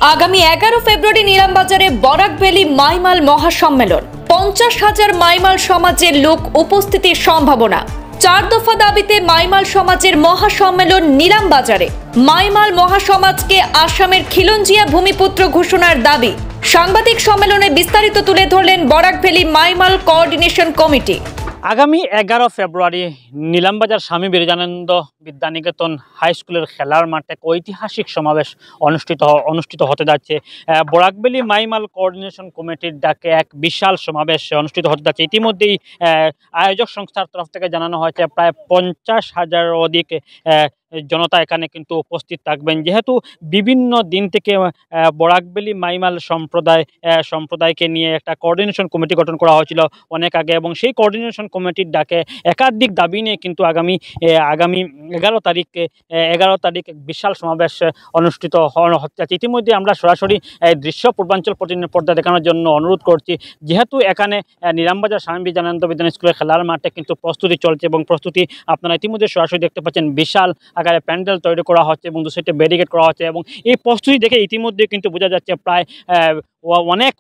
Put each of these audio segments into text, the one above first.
আগামী 11 ফেব্রুয়ারি নিলামবাজারে বরাক ভ্যালি মাইমাল মহাসম্মেলন। 50,000 মাইমাল সমাজের লোক উপস্থিতির সম্ভাবনা। 4 দফা দাবিতে মাইমাল সমাজের মহাসম্মেলন নিলামবাজারে। মাইমাল মহাসমাজকে আসামের খিলঞ্জিয়া ভূমিপুত্র ঘোষণার দাবি। সাংবাদিক সম্মেলনে বিস্তারিত তুলে ধরলেন বরাক ভ্যালি মাইমাল কোঅর্ডিনেশন কমিটি। আগামী 11 ফেব্রুয়ারি নিলামবাজার স্বামী বিবেকানন্দ বিদ্যানিকেতন হাই স্কুলের খেলার মাঠে এক ঐতিহাসিক সমাবেশ অনুষ্ঠিত হতে যাচ্ছে। বরাক ভ্যালি মাইমাল কোঅর্ডিনেশন কমিটির ডাকে এক বিশাল সমাবেশ অনুষ্ঠিত হতে যাচ্ছে। ইতিমধ্যেই আয়োজক সংস্থার তরফ থেকে জানানো হয়েছে প্রায় 50,000 অধিক জনতা এখানে কিন্তু উপস্থিত থাকবেন। যেহেতু বিভিন্ন দিন থেকে বরাক ভ্যালি মাইমাল সম্প্রদায়কে নিয়ে একটা কোঅর্ডিনেশন কমিটি গঠন করা হয়েছিল অনেক আগে, এবং সেই কোঅর্ডিনেশন কমিটির ডাকে একাধিক দাবি নিয়ে কিন্তু আগামী 11 তারিখ বিশাল সমাবেশ অনুষ্ঠিত হতে যাচ্ছে। ইতিমধ্যে আমরা সরাসরি দৃশ্য পূর্বাঞ্চল পর্দা দেখানোর জন্য অনুরোধ করছি। যেহেতু এখানে নিলামবাজার স্বামী বিবেকানন্দ বিদ্যালয় স্কুলের খেলার মাঠে কিন্তু প্রস্তুতি চলছে, এবং প্রস্তুতি আপনারা ইতিমধ্যে সরাসরি দেখতে পাচ্ছেন। বিশাল আকারে প্যান্ডেল তৈরি করা হচ্ছে এবং দু সাইডে ব্যারিকেড করা হচ্ছে, এবং এই প্রস্তুতি দেখে ইতিমধ্যে কিন্তু বোঝা যাচ্ছে প্রায় অনেক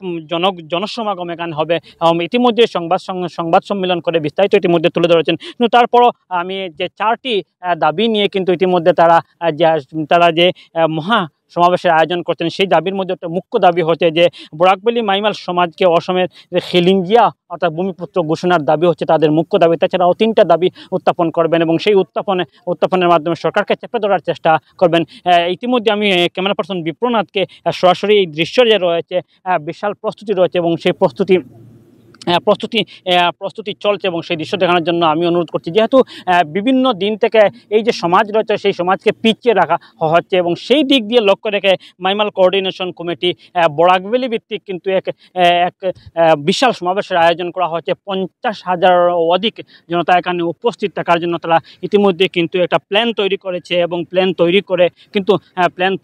জনসমাগম এখানে হবে। ইতিমধ্যে সংবাদ সম্মেলন করে বিস্তারিত ইতিমধ্যে তুলে ধরেছেন। কিন্তু তারপরও আমি যে 4টি দাবি নিয়ে কিন্তু ইতিমধ্যে তারা যে মহা সমাবেশের আয়োজন করছেন, সেই দাবির মধ্যে একটা মুখ্য দাবি হচ্ছে যে বরাক ভ্যালি মাইমাল সমাজকে অসমের খিলঞ্জিয়া অর্থাৎ ভূমিপুত্র ঘোষণার দাবি হচ্ছে তাদের মুখ্য দাবি। তাছাড়াও 3টা দাবি উত্থাপন করবেন এবং সেই উত্থাপনের মাধ্যমে সরকারকে চেপে ধরার চেষ্টা করবেন। ইতিমধ্যে আমি ক্যামেরা পার্সন বিপ্রনাথকে সরাসরি এই দৃশ্য যে রয়েছে বিশাল প্রস্তুতি রয়েছে, এবং সেই প্রস্তুতি চলছে, এবং সেই দৃশ্য দেখানোর জন্য আমি অনুরোধ করছি। যেহেতু বিভিন্ন দিন থেকে এই যে সমাজ রয়েছে সেই সমাজকে পিছিয়ে রাখা হচ্ছে, এবং সেই দিক দিয়ে লক্ষ্য রেখে মাইমাল কোঅর্ডিনেশন কমিটি বরাক ভ্যালি ভিত্তিক কিন্তু এক বিশাল সমাবেশের আয়োজন করা হচ্ছে। 50,000 অধিক জনতা এখানে উপস্থিত থাকার জন্য তারা ইতিমধ্যে কিন্তু একটা প্ল্যান তৈরি করেছে, এবং প্ল্যান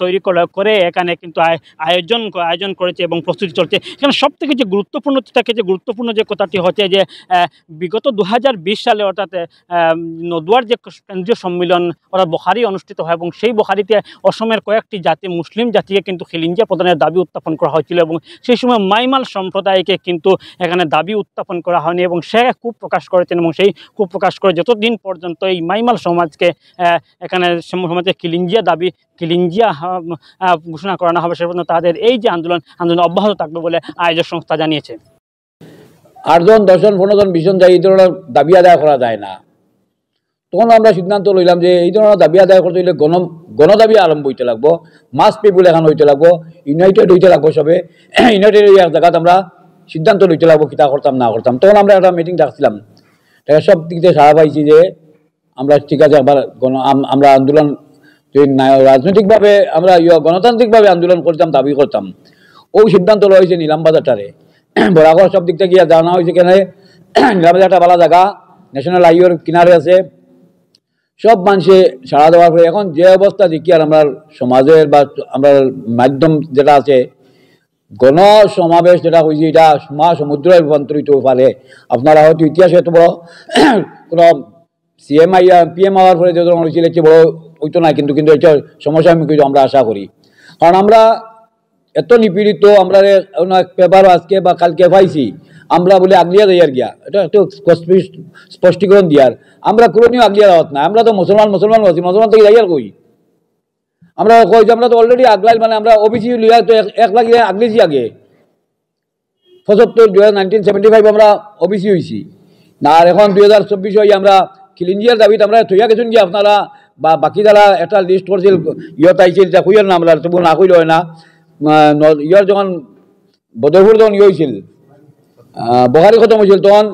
তৈরি করে এখানে কিন্তু আয়োজন করেছে এবং প্রস্তুতি চলছে। এখানে সব থেকে যে গুরুত্বপূর্ণ যে কথাটি হচ্ছে যে বিগত 2020 সালে অর্থাৎ নদুয়ার যে কেন্দ্রীয় সম্মেলন অর্থাৎ বখারি অনুষ্ঠিত হয়, এবং সেই বখারিতে অসমের কয়েকটি জাতি মুসলিম জাতিকে কিন্তু খিলঞ্জিয়া প্রদানের দাবি উত্থাপন করা হয়েছিল, এবং সেই সময় মাইমাল সম্প্রদায়কে কিন্তু এখানে দাবি উত্থাপন করা হয়নি, এবং সে খুব প্রকাশ করেছেন, এবং সেই খুব প্রকাশ করে যতদিন পর্যন্ত এই মাইমাল সমাজকে এখানে সমাজে খিলঞ্জিয়া ঘোষণা করানো হবে সে পর্যন্ত তাদের এই যে আন্দোলন অব্যাহত থাকবে বলে আয়োজক সংস্থা জানিয়েছে। 8 জন 10 জন 15 জন 20 জন যায় এই ধরনের দাবি আদায় করা যায় না। তখন আমরা সিদ্ধান্ত লইলাম যে এই ধরনের দাবি আদায় করতে হইলে গণদাবি আরম্ভ হইতে লাগবো, মাস পিপুল এখানে হইতে লাগবো, ইউনাইটেড হইতে লাগবো, সবে ইউনাইটেড এক জায়গাত আমরা সিদ্ধান্ত লইতে লাগবো কিতা করতাম না করতাম। তখন আমরা একটা মিটিং ডাকছিলাম, সব দিক থেকে সাড়া পাইছি যে আমরা ঠিক আছে আবার আমরা আন্দোলন রাজনৈতিকভাবে আমরা গণতান্ত্রিকভাবে আন্দোলন করতাম, দাবি করতাম। ওই সিদ্ধান্ত লওয়া হয়েছে নিলামবাজারটারে বরাবর সব দিক থেকে জানা হয়েছে। কেন নিলামবাজারটা ভালো জায়গা, ন্যাশনাল হাইওয়ের কিনারে আছে, সব মানুষে সাড়া দেওয়ার পরে এখন যে অবস্থা দেখি আর আমরা সমাজের বা আমরা মাধ্যম যেটা আছে গণ সমাবেশ যেটা হয়েছে এটা মহাসমুদ্রে রূপান্তরিত পারে। আপনারা হয়তো ইতিহাসে এত বড় কোনো পিএম হওয়ার পরে যে ধরনের হয়েছিল এত বড় হইতো না, কিন্তু এটা সমস্যা আমরা আশা করি। কারণ আমরা এত নিপীড়িত, আমরা পেপার আজকে বা কালকে পাইছি আমরা বলে আগলিয়া দেয়ার গিয়া, এটা একটু স্পষ্টীকরণ দিয়ার। আমরা কোনোদিন আগলিয়া দেওয়াত না, আমরা তো মুসলমান আছি, মুসলমান থেকে যাইয়ার কই আমরা কই যে আমরা তো অলরেডি আগলাইল, মানে আমরা ওবিসি লিয়া তো 1 লাখ আগলিছি আগে 1975 আমরা ওবিসি হয়েছি না, আর এখন 2024 হয়ে আমরা খিলঞ্জিয়ার দাবিত আমরা থইয়া গেছেন গিয়ে আপনারা বা বাকি যারা একটা লিস্ট করছিল ইয়ত আইছিল যা কইয়ার না, আমরা তবু না কইল হয় না। ইয়ার যখন বদরপুর যখন হয়েছিল বখারি খতম হয়েছিল তখন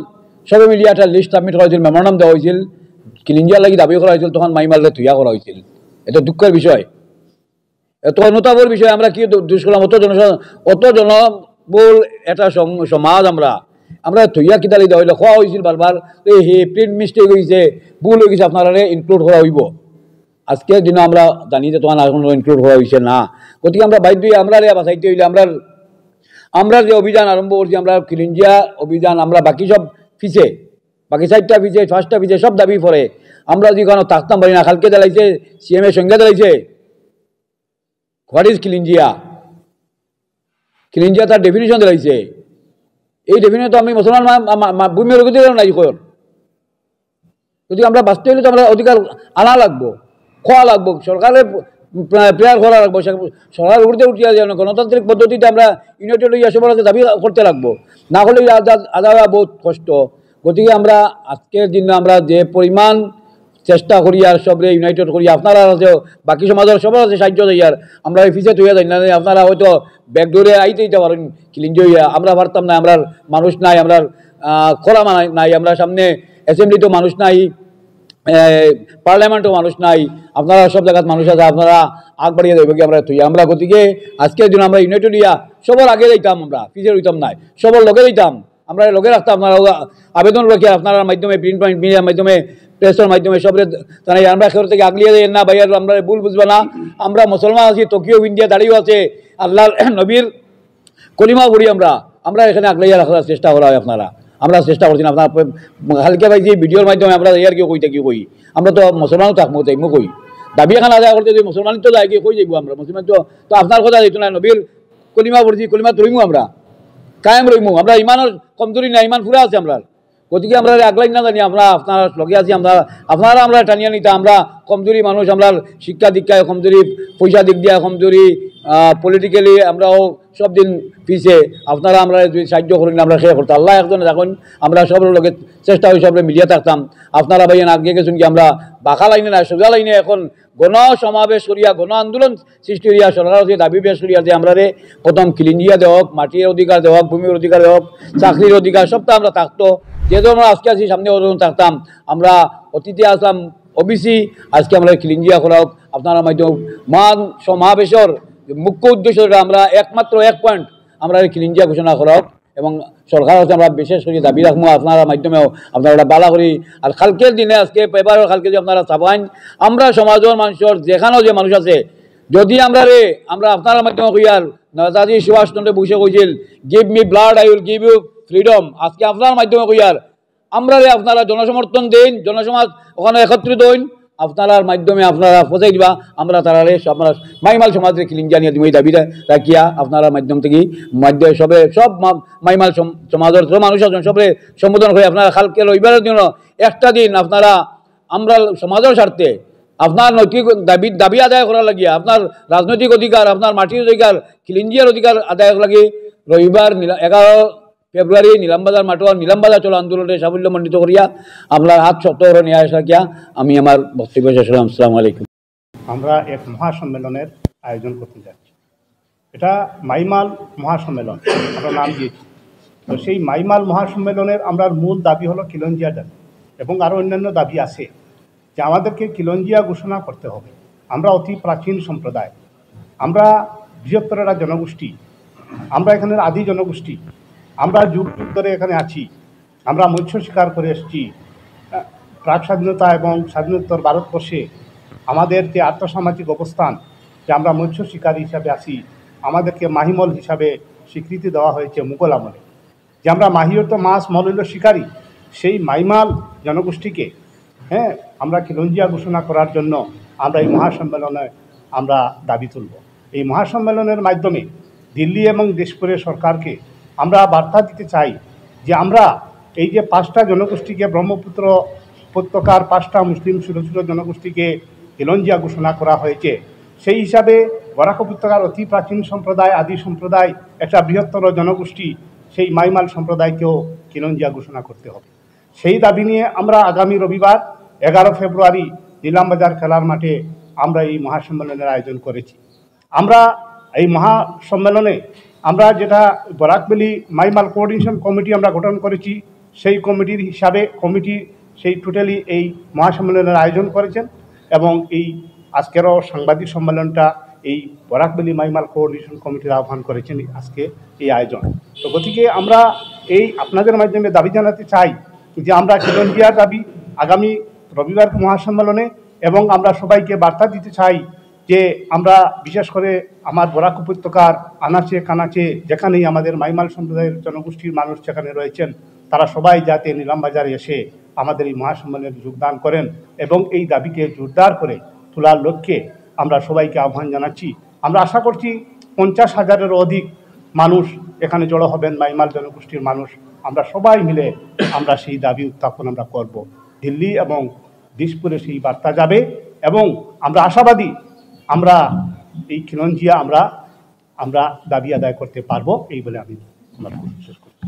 সবে মিলিয়ে একটা লিস্ট সাবমিট করা হয়েছিল, মেমোরান্ডাম দেওয়া হয়েছিল, খিলঞ্জিয়ার লাগি দাবি করা হয়েছিল, তখন মাইমালকে থুইয়া করা হয়েছিল। এটা দুঃখের বিষয়, এত অনুতাপের বিষয়। আমরা কি দোষ করলাম? অত জনবহুল একটা সমাজ আমরা থইয়া কিতালি দেওয়া হইলে খোয়া হয়েছিল বারবার, হে প্রিন্ট মিস্টেক হয়েছে, ভুল হয়ে গেছে, আপনারা ইনক্লুড করা হইব। আজকের দিনে আমরা জানি যে তখন এখন ইনক্লুড করা হয়েছে না, গতিকে আমরা বাধ্য হয়ে আমরা বাঁচাইতে হইলে আমরা যে অভিযান আরম্ভ করছি, আমরা খিলঞ্জিয়া অভিযান, আমরা বাকি সব ফিসে, বাকি 4টা ফিসে 5টা ফিসে সব দাবি পরে আমরা যেখানে থাকতাম পারি না। কালকে জ্বালাইছে সিএম এর সঙ্গে জ্বালাইছে হোয়াট ইজ খিলঞ্জিয়া, খিলিঞ্জিয়া তার ডেফিনিশন দিলাইছে, এই ডেফিনিশন তো আমি মুসলমান ভূমি অধিকার নাই কর, যদি আমরা বাঁচতে হলে তো আমরা অধিকার আনা লাগবো, খোয়া লাগবো, সরকারের প্রেয়ার করা লাগবো, সরকার উঠতে উঠিয়া যেন গণতান্ত্রিক পদ্ধতিতে আমরা ইউনাইটেড হইয়া সবার কাছে দাবি করতে লাগবো, না হলে আদাওয়া বহুত কষ্ট। গতিকে আমরা আজকের দিনে আমরা যে পরিমাণ চেষ্টা করি আর সবরে ইউনাইটেড করি, আপনারা আছে বাকি সমাজের সবার আছে সাহায্য দেয়, আর আমরা অফিসে তৈরি যাই না, আপনারা হয়তো ব্যাগ ধরে আইতে দিতে পারেন খিলিঞ্জি হইয়া, আমরা পারতাম না, আমরা মানুষ নাই, আমরা খোলা নাই, আমরা সামনে অ্যাসেম্বলিতেও মানুষ নাই, পার্লামেন্টও মানুষ নাই, আপনারা সব জায়গায় মানুষ আছে, আপনারা আগ বাড়িয়ে দেবে কি আমরা তুই আমরা। গতিকে আজকের দিন আমরা ইউনাইটেড হইয়া সবার আগে যাইতাম, আমরা পিছিয়ে রইতাম নাই, সবার লগে যাইতাম, আমরা লগে রাখতাম, আপনারা আবেদন রাখি আপনার মাধ্যমে, প্রিন্ট মিডিয়ার মাধ্যমে, প্রেসের মাধ্যমে সবরে তাই আমরা খের থেকে আগলিয়ে দেয় না, ভাইয়ার আমরা ভুল বুঝবে না, আমরা মুসলমান আছি, টোকিও ইন্ডিয়া দাঁড়িয়েও আছে, আল্লাহর নবীর কলিমা পড়ি, আমরা এখানে আগলাইয়া রাখার চেষ্টা করা হয়, আপনারা আমরা চেষ্টা করছি না, আপনার হালকা ভাই যে ভিডিওর মাধ্যমে আমরা ইয়ার কেউ কইতে কেউ কই, আমরা তো মুসলমানও থাকবো, তাইমো কই দাবি এখানে আদায় করতে যদি মুসলমান তো যায় কই যাইব, আমরা মুসলমান তো আপনার কথা যেত না, নবীর কলিমা পড়ছি, কলিমা তরিমু, আমরা কায়েম রইমু, আমরা ইমানের কমজোরি না, ইমান পুরা আছে আমরা। গতিকে আমরা আগলাই না জানি, আমরা আপনার লগে আছি, আপনারা আমরা টানিয়া নিতাম, আমরা কমজোরি মানুষ, আমরা শিক্ষা দীক্ষায় কমজোরি, পয়সা দিক দিয়া কমজোরি, পলিটিক্যালি আমরাও সব দিন পিছিয়ে, আপনারা আমরা যদি সাহায্য করেন আমরা সে করতাম, আল্লাহ একজনে দেখুন আমরা সবের লগে চেষ্টা হয়ে সবরে মিলিয়ে থাকতাম। আপনারা ভাইয়েন আগে গেছেন কি আমরা বাঁকা লাইনে না সোজা লাইনে এখন গণ সমাবেশ করিয়া, গণ আন্দোলন সৃষ্টি করিয়া সরকার দাবি পেশ করিয়া যে আমরা প্রথম খিলিঞ্জিয়া দেওয়া, মাটির অধিকার দেওয়া, ভূমির অধিকার দেওয়া, চাকরির অধিকার সবটা আমরা থাকতো, যেহেতু আমরা আজকে আছি সামনে থাকতাম, আমরা অতীতে আসলাম ওবিসি, আজকে আমরা খিলিঞ্জিয়া করা হোক, আপনারা মাধ্যমে মহান সমাবেশের মুখ্য উদ্দেশ্য আমরা একমাত্র এক পয়েন্ট আমরা খিলিঞ্জিয়া ঘোষণা করা হোক, এবং সরকার হচ্ছে আমরা বিশেষ করে দাবি রাখবো আপনারা মাধ্যমেও আপনারা বালা করি। আর কালকের দিনে আজকে পেপারের কালকে যে আপনারা চাপাইন, আমরা সমাজের মানুষের যেখানেও যে মানুষ আছে, যদি আমরা আপনারা মাধ্যমে কই, আর নেতাজি সুভাষচন্দ্র বসে কইছিল give me blood I will give you freedom, আজকে আপনার মাধ্যমে কই আর আমরা আপনারা জনসমর্থন দিন, জনসমাজ ওখানে একত্রিত হইন, আপনার মাধ্যমে আপনারা পৌঁছাই দিবা, আমরা তারা আপনারা মাইমাল সমাজের খিলিঞ্জিয়া নিয়ে তুমি দাবি রাখিয়া আপনারা মাধ্যম থেকে সবে সব মাইমাল সমাজের সব মানুষ আছেন সবে সম্বোধন করে আপনারা কালকে রবিবারের জন্য একটা দিন আপনারা আমরা সমাজের স্বার্থে আপনার নৈতিক দাবি আদায় করার লাগিয়া, আপনার রাজনৈতিক অধিকার, আপনার মাটির অধিকার, খিলিঞ্জিয়ার অধিকার আদায় লাগে রবিবার 11 ফেব্রুয়ারি নিলামবাজার মাঠোয়ার নিলামবাজার চলো আন্দোলনে সাফল্যমণ্ডিত করিয়া আপনার হাত সপ্তাহ নিয়ে আসা গিয়া আমি আমার বক্তব্য শেষ করলাম। আসসালামু আলাইকুম। আমরা এক মহাসম্মেলনের আয়োজন করতে যাচ্ছি, এটা মাইমাল মহাসম্মেলন আমরা নাম দিয়েছি। তো সেই মাইমাল মহাসম্মেলনের আমরা মূল দাবি হলো খিলঞ্জিয়া দাবি, এবং আরও অন্যান্য দাবি আছে যে আমাদেরকে খিলঞ্জিয়া ঘোষণা করতে হবে। আমরা অতি প্রাচীন সম্প্রদায়, আমরা বৃহত্তর একটা জনগোষ্ঠী, আমরা এখানের আদি জনগোষ্ঠী, আমরা যুগ যুগ ধরে এখানে আছি, আমরা মৎস্য শিকার করে এসেছি। প্রাক স্বাধীনতা এবং স্বাধীনোত্তর ভারতবর্ষে আমাদের যে আর্থসামাজিক অবস্থান, যে আমরা মৎস্য শিকারী হিসাবে আছি, আমাদেরকে মাহিমল হিসাবে স্বীকৃতি দেওয়া হয়েছে মুঘল আমলে, যে আমরা মাহিয়ত মাছ মৌলিল শিকারী, সেই মাইমাল জনগোষ্ঠীকে আমরা খিলঞ্জিয়া ঘোষণা করার জন্য আমরা এই মহাসম্মেলনে আমরা দাবি তুলব। এই মহাসম্মেলনের মাধ্যমে দিল্লি এবং দেশপুরের সরকারকে আমরা বার্তা দিতে চাই যে আমরা এই যে 5টা জনগোষ্ঠীকে, ব্রহ্মপুত্র উপত্যকার 5টা মুসলিম ছোটো ছোটো জনগোষ্ঠীকে খিলঞ্জিয়া ঘোষণা করা হয়েছে, সেই হিসাবে বরাক উপত্যকার অতি প্রাচীন সম্প্রদায়, আদি সম্প্রদায়, একটা বৃহত্তর জনগোষ্ঠী, সেই মাইমাল সম্প্রদায়কেও খিলঞ্জিয়া ঘোষণা করতে হবে। সেই দাবি নিয়ে আমরা আগামী রবিবার 11 ফেব্রুয়ারি নিলামবাজার খেলার মাঠে আমরা এই মহাসম্মেলনের আয়োজন করেছি। আমরা এই মহাসম্মেলনে আমরা যেটা বরাক ভ্যালি মাইমাল কোঅর্ডিনেশন কমিটি আমরা গঠন করেছি, সেই কমিটির হিসাবে সেই টোটালি এই মহাসম্মেলনের আয়োজন করেছেন, এবং এই আজকেরও সাংবাদিক সম্মেলনটা এই বরাক ভ্যালি মাইমাল কোঅর্ডিনেশন কমিটির আহ্বান করেছেন আজকে এই আয়োজন। তো গতিকে আমরা এই আপনাদের মাধ্যমে দাবি জানাতে চাই যে আমরা খিলঞ্জিয়ার দাবি আগামী রবিবার মহাসম্মেলনে, এবং আমরা সবাইকে বার্তা দিতে চাই যে আমরা বিশেষ করে আমার বরাক উপত্যকার আনাচে কানাচে যেখানেই আমাদের মাইমাল সম্প্রদায়ের জনগোষ্ঠীর মানুষ যেখানে রয়েছেন, তারা সবাই যাতে নিলামবাজারে এসে আমাদের এই মহাসম্মেলনে যোগদান করেন, এবং এই দাবিকে জোরদার করে তোলার লক্ষ্যে আমরা সবাইকে আহ্বান জানাচ্ছি। আমরা আশা করছি 50,000-এরও অধিক মানুষ এখানে জড়ো হবেন, মাইমাল জনগোষ্ঠীর মানুষ, আমরা সবাই মিলে আমরা সেই দাবি উত্থাপন আমরা করব। দিল্লি এবং দিশপুরে সেই বার্তা যাবে এবং আমরা আশাবাদী আমরা এই খিলঞ্জিয়া আমরা দাবি আদায় করতে পারবো, এই বলে আমি আমার শেষ করছি।